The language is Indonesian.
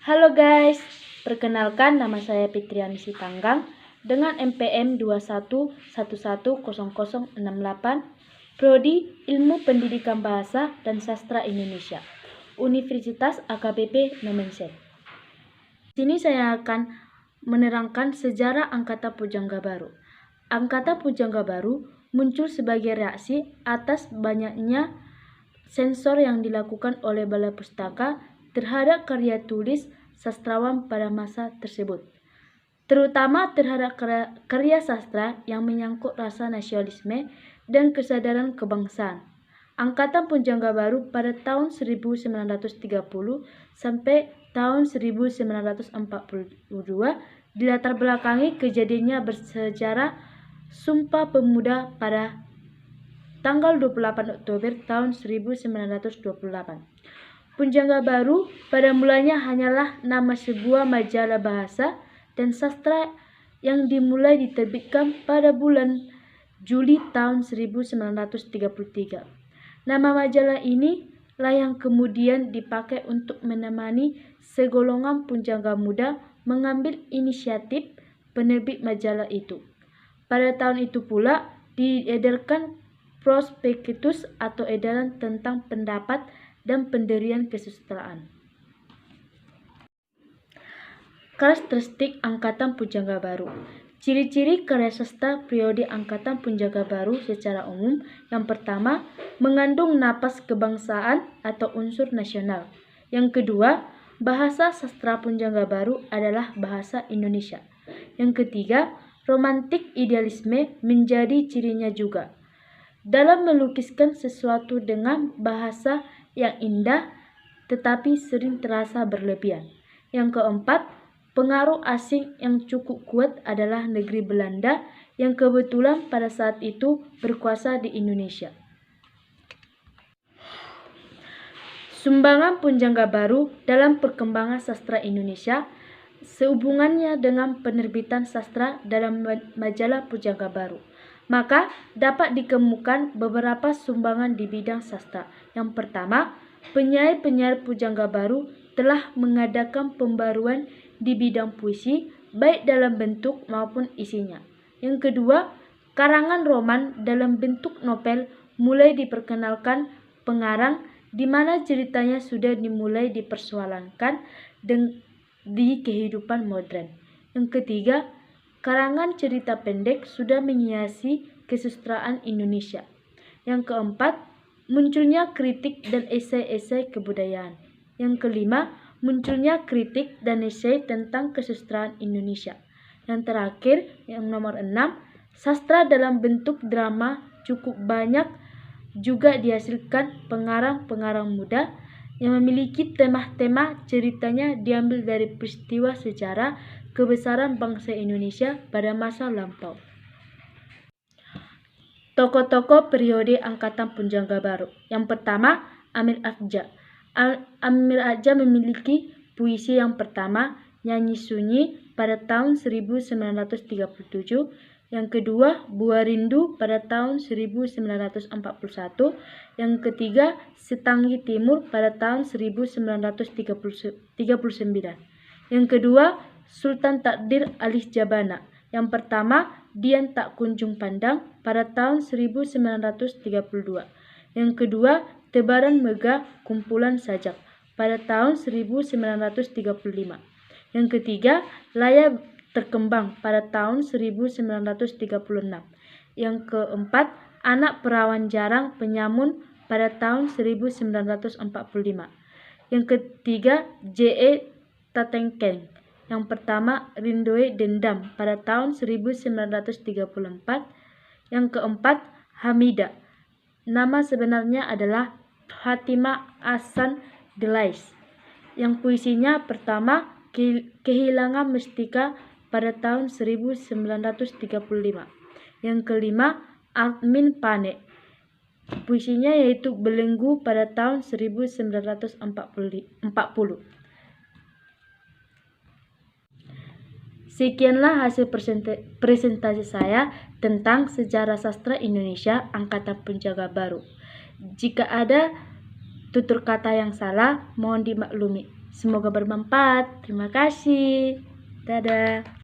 Halo guys, perkenalkan nama saya Fitriani Sitanggang dengan NPM 21110068, Prodi Ilmu Pendidikan Bahasa dan Sastra Indonesia, Universitas AKBP Memenset. Di sini saya akan menerangkan sejarah Angkatan Pujangga Baru. Angkatan Pujangga Baru muncul sebagai reaksi atas banyaknya sensor yang dilakukan oleh Balai Pustaka terhadap karya tulis sastrawan pada masa tersebut, terutama terhadap karya sastra yang menyangkut rasa nasionalisme dan kesadaran kebangsaan. Angkatan Pujangga Baru pada tahun 1930 sampai tahun 1942 dilatar belakangi kejadiannya bersejarah Sumpah Pemuda pada tanggal 28 Oktober tahun 1928. Pujangga Baru pada mulanya hanyalah nama sebuah majalah bahasa dan sastra yang dimulai diterbitkan pada bulan Juli tahun 1933. Nama majalah ini lah yang kemudian dipakai untuk menemani segolongan pujangga muda mengambil inisiatif penerbit majalah itu. Pada tahun itu pula diedarkan prospektus atau edaran tentang pendapat dan pendirian kesusastraan. Karakteristik Angkatan Pujangga Baru. Ciri-ciri karya sastra periode Angkatan Pujangga Baru secara umum. Yang pertama, mengandung napas kebangsaan atau unsur nasional. Yang kedua, bahasa sastra Pujangga Baru adalah bahasa Indonesia. Yang ketiga, romantik idealisme menjadi cirinya juga. Dalam melukiskan sesuatu dengan bahasa yang indah tetapi sering terasa berlebihan. Yang keempat, pengaruh asing yang cukup kuat adalah negeri Belanda yang kebetulan pada saat itu berkuasa di Indonesia. Sumbangan Pujangga Baru dalam perkembangan sastra Indonesia sehubungannya dengan penerbitan sastra dalam majalah Pujangga Baru. Maka dapat dikemukakan beberapa sumbangan di bidang sastra. Yang pertama, penyair-penyair Pujangga Baru telah mengadakan pembaruan di bidang puisi, baik dalam bentuk maupun isinya. Yang kedua, karangan roman dalam bentuk novel mulai diperkenalkan pengarang, di mana ceritanya sudah dimulai dipersoalkan di kehidupan modern. Yang ketiga, karangan cerita pendek sudah menghiasi kesusastraan Indonesia. Yang keempat, munculnya kritik dan esai-esai kebudayaan. Yang kelima, munculnya kritik dan esai tentang kesusastraan Indonesia. Yang terakhir, yang nomor 6, sastra dalam bentuk drama cukup banyak juga dihasilkan pengarang-pengarang muda yang memiliki tema-tema ceritanya diambil dari peristiwa sejarah kebesaran bangsa Indonesia pada masa lampau. Tokoh-tokoh periode Angkatan Pujangga Baru. Yang pertama, Amir Atja. Amir Atja memiliki puisi yang pertama, Nyanyi Sunyi, pada tahun 1937. Yang kedua, Buah Rindu pada tahun 1941. Yang ketiga, Setanggi Timur pada tahun 1939. Yang kedua, Sultan Takdir Alih Jabana. Yang pertama, Dian Tak Kunjung Pandang pada tahun 1932. Yang kedua, Tebaran Megah Kumpulan Sajak pada tahun 1935. Yang ketiga, Layar Terkembang pada tahun 1936. Yang keempat, Anak Perawan Jarang Penyamun pada tahun 1945. Yang ketiga, J.E. Tatengkeng. Yang pertama, Rindoe Dendam pada tahun 1934. Yang keempat, Hamida. Nama sebenarnya adalah Fatimah Ahsan Delais. Yang puisinya pertama, Kehilangan Mestika pada tahun 1935. Yang kelima, Admin Pane. Puisinya yaitu Belenggu pada tahun 1940. Sekianlah hasil presentasi saya tentang sejarah sastra Indonesia Angkatan Pujangga Baru. Jika ada tutur kata yang salah, mohon dimaklumi. Semoga bermanfaat. Terima kasih. Dadah.